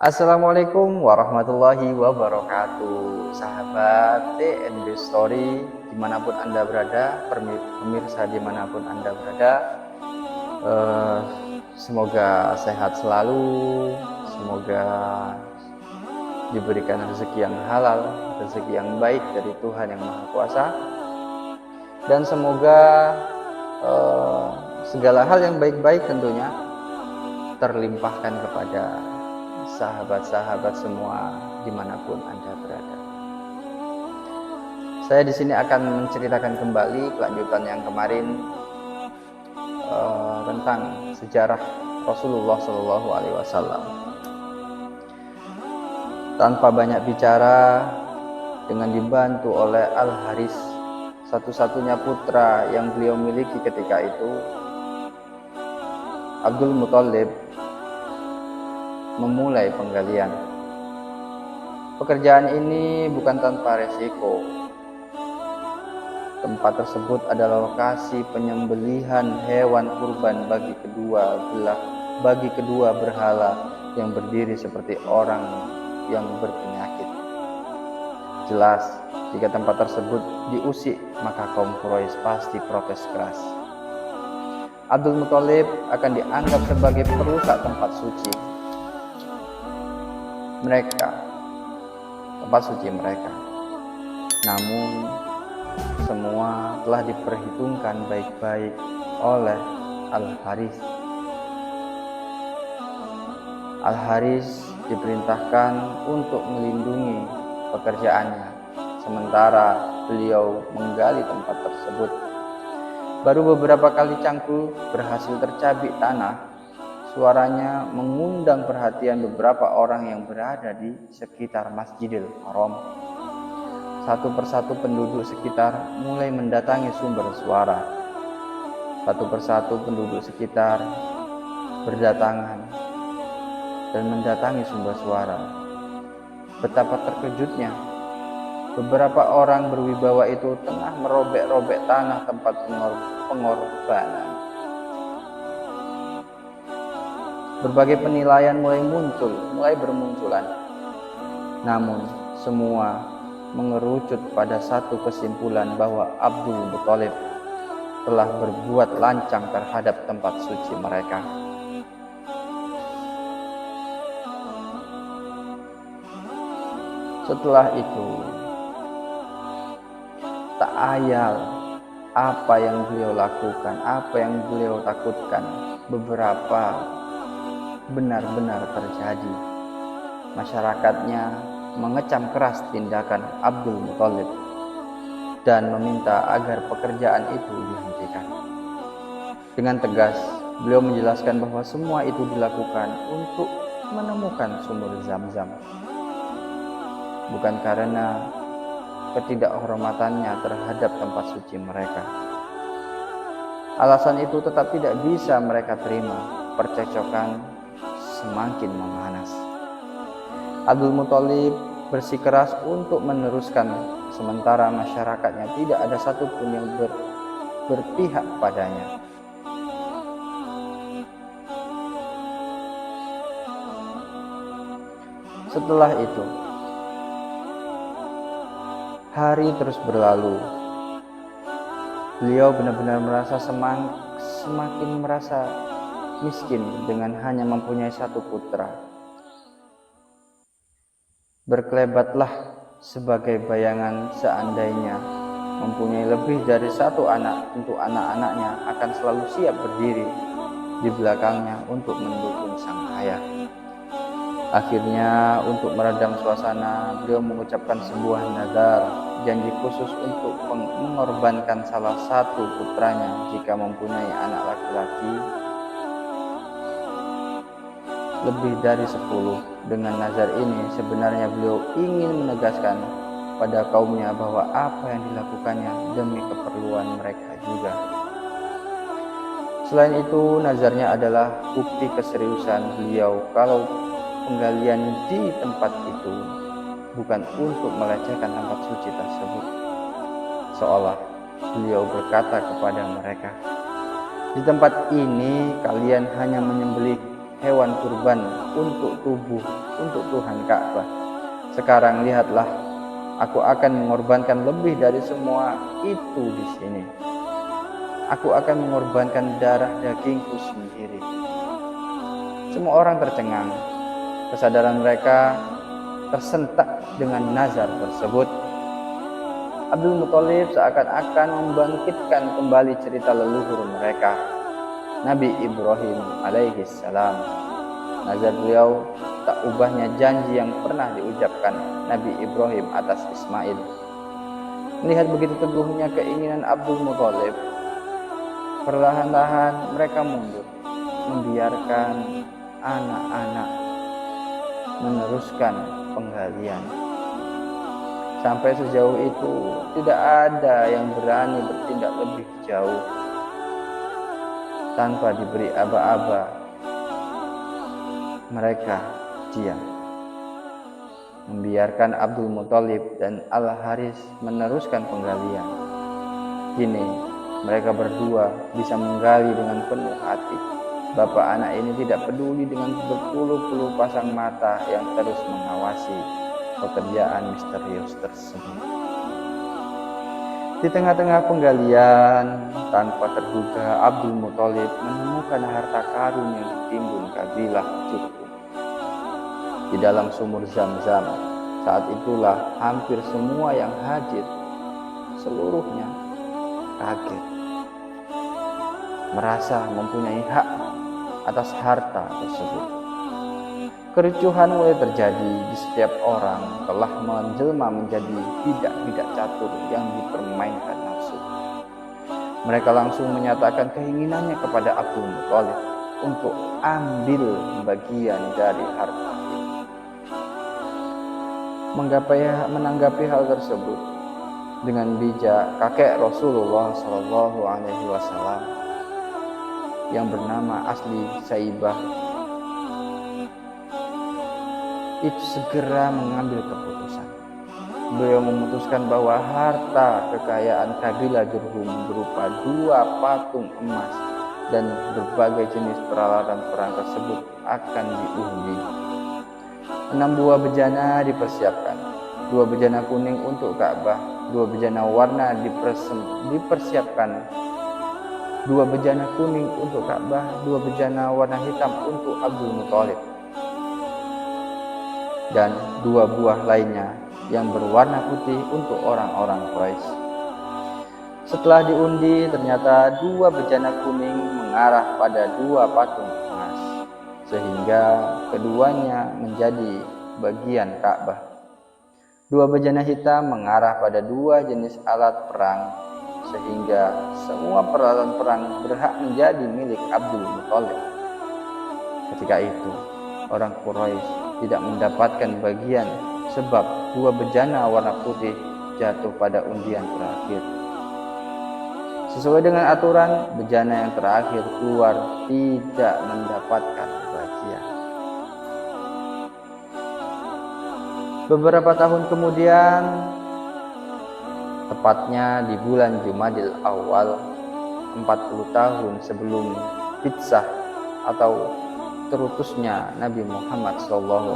Assalamualaikum warahmatullahi wabarakatuh. Sahabat TNB Story dimanapun Anda berada, pemirsa dimanapun Anda berada, semoga sehat selalu, semoga diberikan rezeki yang halal, rezeki yang baik dari Tuhan yang Maha Kuasa, dan semoga segala hal yang baik-baik tentunya terlimpahkan kepada sahabat-sahabat semua dimanapun Anda berada. Saya di sini akan menceritakan kembali kelanjutan yang kemarin tentang sejarah Rasulullah Shallallahu Alaihi Wasallam. Tanpa banyak bicara, dengan dibantu oleh Al-Haris, satu-satunya putra yang beliau miliki ketika itu, Abdul Muthalib, memulai penggalian. Pekerjaan ini bukan tanpa resiko. Tempat tersebut adalah lokasi penyembelihan hewan kurban bagi kedua berhala yang berdiri seperti orang yang berpenyakit. Jelas, jika tempat tersebut diusik, maka kaum Quraisy pasti protes keras. Abdul Muthalib akan dianggap sebagai perusak tempat suci mereka. Namun semua telah diperhitungkan baik-baik oleh Al-Haris. Al-Haris diperintahkan untuk melindungi pekerjaannya, sementara beliau menggali tempat tersebut. Baru beberapa kali cangkul berhasil tercabik tanah. Suaranya mengundang perhatian beberapa orang yang berada di sekitar Masjidil Haram. Satu persatu penduduk sekitar mulai mendatangi sumber suara. Satu persatu penduduk sekitar berdatangan dan mendatangi sumber suara. Betapa terkejutnya, beberapa orang berwibawa itu tengah merobek-robek tanah tempat pengorbanan. Berbagai penilaian mulai bermunculan. Namun semua mengerucut pada satu kesimpulan bahwa Abdul Muthalib telah berbuat lancang terhadap tempat suci mereka. Setelah itu, tak ayal apa yang beliau lakukan, apa yang beliau takutkan, beberapa benar-benar terjadi. Masyarakatnya mengecam keras tindakan Abdul Muthalib dan meminta agar pekerjaan itu dihentikan. Dengan tegas, beliau menjelaskan bahwa semua itu dilakukan untuk menemukan sumber Zam-Zam, bukan karena ketidakhormatannya terhadap tempat suci mereka. Alasan itu tetap tidak bisa mereka terima. Percekcokan semakin memanas. Abdul Muthalib bersikeras untuk meneruskan, sementara masyarakatnya tidak ada satupun yang berpihak padanya. Setelah itu, hari terus berlalu. Beliau benar-benar semakin merasa miskin dengan hanya mempunyai satu putra. Berkelebatlah sebagai bayangan seandainya mempunyai lebih dari satu anak, tentu anak-anaknya akan selalu siap berdiri di belakangnya untuk mendukung sang ayah. Akhirnya, untuk meredam suasana, beliau mengucapkan sebuah nazar, janji khusus untuk mengorbankan salah satu putranya jika mempunyai anak laki-laki lebih dari 10. Dengan nazar ini sebenarnya beliau ingin menegaskan pada kaumnya bahwa apa yang dilakukannya demi keperluan mereka juga. Selain itu, nazarnya adalah bukti keseriusan beliau kalau penggalian di tempat itu bukan untuk melecehkan tempat suci tersebut. Seolah beliau berkata kepada mereka, "Di tempat ini kalian hanya menyembelih hewan kurban untuk tubuh untuk Tuhan Ka'bah. Sekarang lihatlah, aku akan mengorbankan lebih dari semua itu di sini. Aku akan mengorbankan darah dagingku sendiri. Semua orang tercengang. Kesadaran mereka tersentak dengan nazar tersebut. Abdul Muthalib seakan-akan membangkitkan kembali cerita leluhur mereka, Nabi Ibrahim alaihi salam. Nazar beliau tak ubahnya janji yang pernah diucapkan Nabi Ibrahim atas Ismail. Melihat begitu teguhnya keinginan Abdul Muthalib, perlahan-lahan mereka mundur, membiarkan anak-anak meneruskan penggalian. Sampai sejauh itu tidak ada yang berani bertindak lebih jauh. Tanpa diberi aba-aba, mereka diam, membiarkan Abdul Muthalib dan Al-Haris meneruskan penggalian. Kini mereka berdua bisa menggali dengan penuh hati. Bapak anak ini tidak peduli dengan berpuluh-puluh pasang mata yang terus mengawasi pekerjaan misterius tersebut. Di tengah-tengah penggalian, tanpa terduga Abdul Muthalib menemukan harta karun yang ditimbun kabilah Jurhum di dalam sumur Zam-Zam. Saat itulah hampir semua yang hadir, seluruhnya kaget, merasa mempunyai hak atas harta tersebut. Kericuhan mulai terjadi di setiap orang telah menjelma menjadi bidak-bidak catur yang dipermainkan nafsu. Mereka langsung menyatakan keinginannya kepada Abdul Muthalib untuk ambil bagian dari harta itu. Menanggapi hal tersebut dengan bijak, kakek Rasulullah SAW yang bernama asli Saibah itu segera mengambil keputusan. Beliau memutuskan bahwa harta kekayaan kabilah Jurhum berupa 2 patung emas dan berbagai jenis peralatan perang tersebut akan diundi. 6 buah bejana dipersiapkan, 2 bejana kuning untuk Ka'bah, 2 bejana warna dipersiapkan, 2 bejana kuning untuk Ka'bah, 2 bejana warna hitam untuk Abdul Muthalib, dan 2 buah lainnya yang berwarna putih untuk orang-orang Quraisy. Setelah diundi, ternyata 2 bejana kuning mengarah pada 2 patung emas, sehingga keduanya menjadi bagian Ka'bah. 2 bejana hitam mengarah pada 2 jenis alat perang, sehingga semua peralatan perang berhak menjadi milik Abdul Muthalib. Ketika itu, orang Quraisy tidak mendapatkan bagian sebab 2 bejana warna putih jatuh pada undian terakhir. Sesuai dengan aturan, bejana yang terakhir keluar tidak mendapatkan bagian. Beberapa tahun kemudian, tepatnya di bulan Jumadil Awal, 40 tahun sebelum Bitsah atau terutusnya Nabi Muhammad SAW,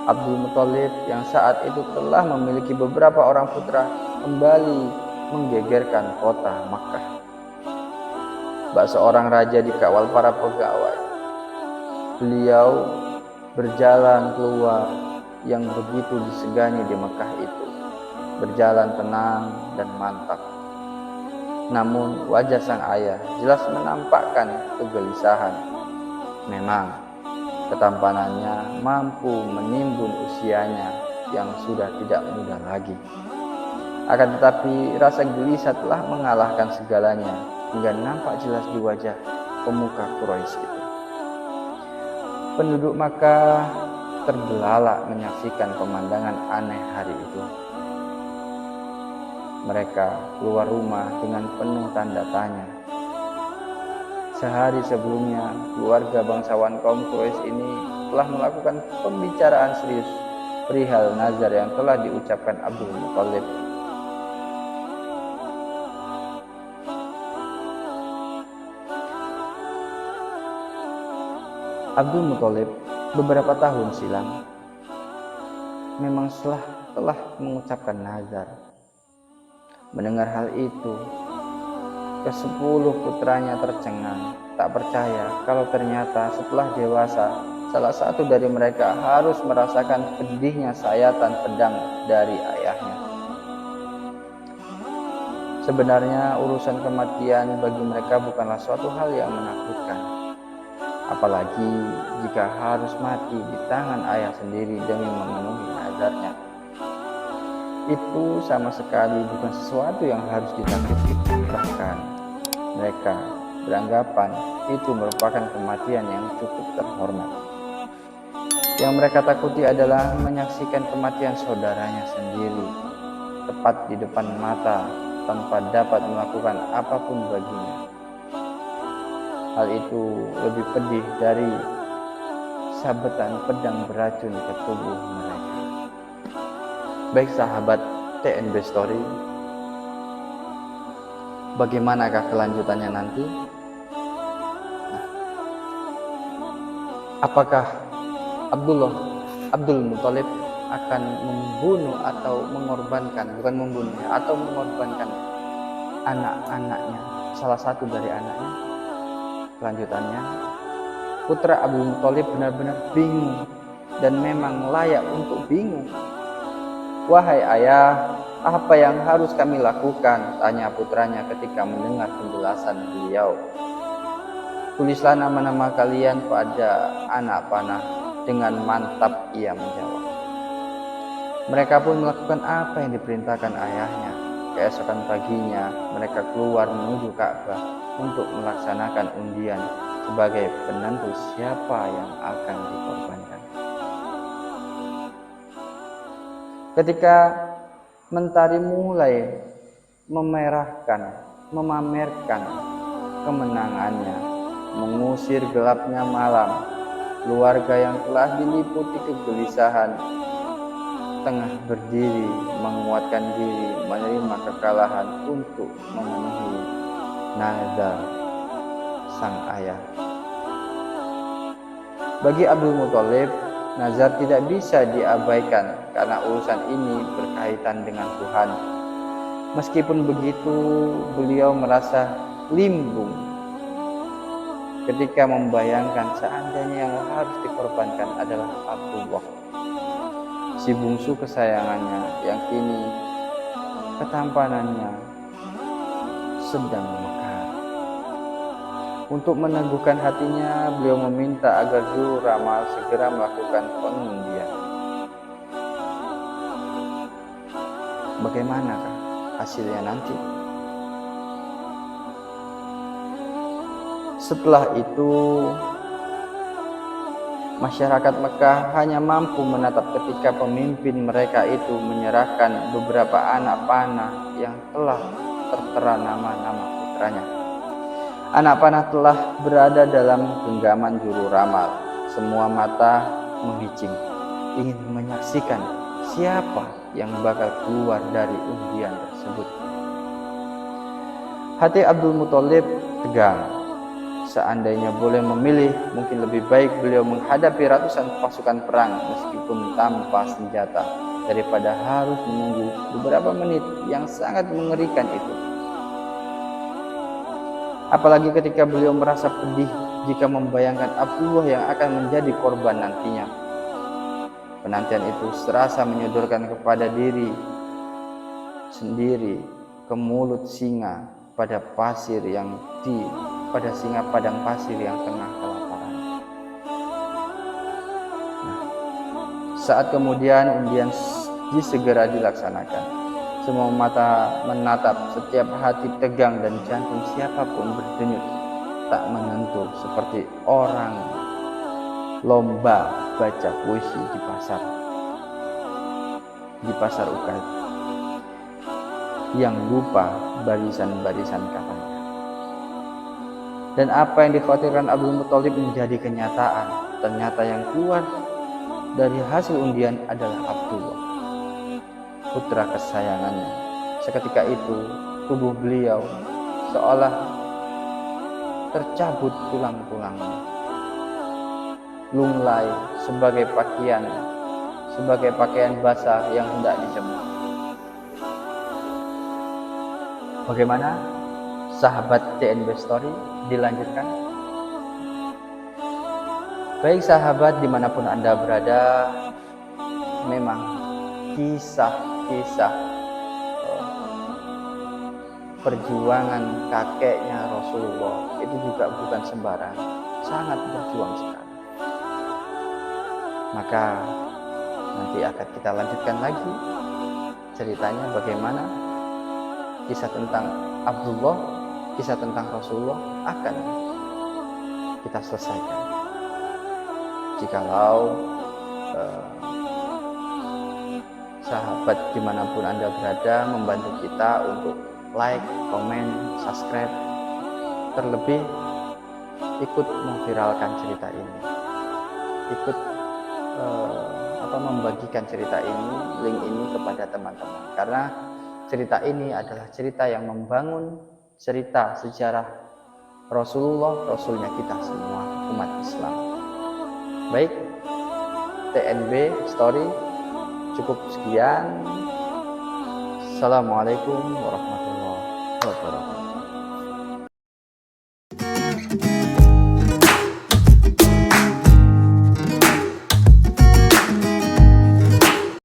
Abdul Muthalib yang saat itu telah memiliki beberapa orang putra kembali menggegerkan kota Makkah. Bak seorang raja dikawal para pegawai. Beliau berjalan keluar yang begitu disegani di Makkah itu, berjalan tenang dan mantap. Namun wajah sang ayah jelas menampakkan kegelisahan. Memang ketampanannya mampu menimbun usianya yang sudah tidak muda lagi. Akan tetapi rasa gelisah telah mengalahkan segalanya hingga nampak jelas di wajah pemuka Quraisy itu. Penduduk Makkah terbelalak menyaksikan pemandangan aneh hari itu. Mereka keluar rumah dengan penuh tanda tanya. Sehari sebelumnya, keluarga bangsawan kaum Quraisy ini telah melakukan pembicaraan serius perihal nazar yang telah diucapkan Abdul Muthalib. Abdul Muthalib beberapa tahun silam memang telah mengucapkan nazar. Mendengar hal itu, ke-10 putranya tercengang, tak percaya kalau ternyata setelah dewasa, salah satu dari mereka harus merasakan pedihnya sayatan pedang dari ayahnya. Sebenarnya urusan kematian bagi mereka bukanlah suatu hal yang menakutkan, apalagi jika harus mati di tangan ayah sendiri demi memenuhi nazarnya. Itu sama sekali bukan sesuatu yang harus ditakuti. Bahkan mereka beranggapan itu merupakan kematian yang cukup terhormat. Yang mereka takuti adalah menyaksikan kematian saudaranya sendiri tepat di depan mata tanpa dapat melakukan apapun baginya. Hal itu lebih pedih dari sabetan pedang beracun ke tubuh mereka. Baik sahabat TNB Story, bagaimanakah kelanjutannya nanti? Apakah Abdul Muthalib akan membunuh atau mengorbankan anak-anaknya, salah satu dari anaknya? Kelanjutannya, putra Abdul Muthalib benar-benar bingung dan memang layak untuk bingung. "Wahai ayah, apa yang harus kami lakukan?" tanya putranya ketika mendengar penjelasan beliau. "Tulislah nama-nama kalian pada anak panah." Dengan mantap ia menjawab. Mereka pun melakukan apa yang diperintahkan ayahnya. Keesokan paginya mereka keluar menuju Ka'bah untuk melaksanakan undian sebagai penentu siapa yang akan dikorbankan. Ketika mentari mulai memamerkan kemenangannya, mengusir gelapnya malam, keluarga yang telah diliputi kegelisahan tengah berdiri menguatkan diri menerima kekalahan untuk memenuhi nazar sang ayah. Bagi Abdul Muthalib, nazar tidak bisa diabaikan karena urusan ini berkaitan dengan Tuhan. Meskipun begitu, beliau merasa limbung ketika membayangkan seandainya yang harus dikorbankan adalah Abdullah, si bungsu kesayangannya yang kini ketampanannya sedang mekar. Untuk meneguhkan hatinya, beliau meminta agar juru ramal segera melakukan pengundian. Bagaimanakah hasilnya nanti? Setelah itu, masyarakat Mekah hanya mampu menatap ketika pemimpin mereka itu menyerahkan beberapa anak panah yang telah tertera nama-nama putranya. Anak panah telah berada dalam genggaman juru ramal. Semua mata menghijing, ingin menyaksikan siapa yang bakal keluar dari undian tersebut. Hati Abdul Muthalib tegang. Seandainya boleh memilih, mungkin lebih baik beliau menghadapi ratusan pasukan perang meskipun tanpa senjata daripada harus menunggu beberapa menit yang sangat mengerikan itu. Apalagi ketika beliau merasa pedih jika membayangkan Abdullah yang akan menjadi korban nantinya. Penantian itu serasa menyodorkan kepada diri sendiri ke mulut singa pada singa padang pasir yang tengah kelaparan. Saat kemudian undian segera dilaksanakan. Semua mata menatap, setiap hati tegang dan jantung siapapun berdenyut tak menentu seperti orang lomba baca puisi di pasar Ukaid yang lupa barisan-barisan katanya. Dan apa yang dikhawatirkan Abdul Muthalib menjadi kenyataan. Ternyata yang keluar dari hasil undian adalah Abdullah, putra kesayangannya. Seketika itu tubuh beliau seolah tercabut tulang-tulangnya. lunglai sebagai pakaian basah yang hendak dijemur. Bagaimana sahabat TNB Story? Dilanjutkan. Baik sahabat, dimanapun Anda berada, memang kisah-kisah perjuangan kakeknya Rasulullah itu juga bukan sembarang, sangat berjuang sekali. Maka nanti akan kita lanjutkan lagi ceritanya bagaimana kisah tentang Abdullah, kisah tentang Rasulullah akan kita selesaikan. Jikalau sahabat dimanapun Anda berada membantu kita untuk like, komen, subscribe, terlebih ikut memviralkan cerita ini, ikut membagikan cerita ini, link ini kepada teman-teman, karena cerita ini adalah cerita yang membangun cerita sejarah Rasulullah, Rasulnya kita semua umat Islam. Baik, TNB Story cukup sekian. Assalamualaikum warahmatullahi wabarakatuh.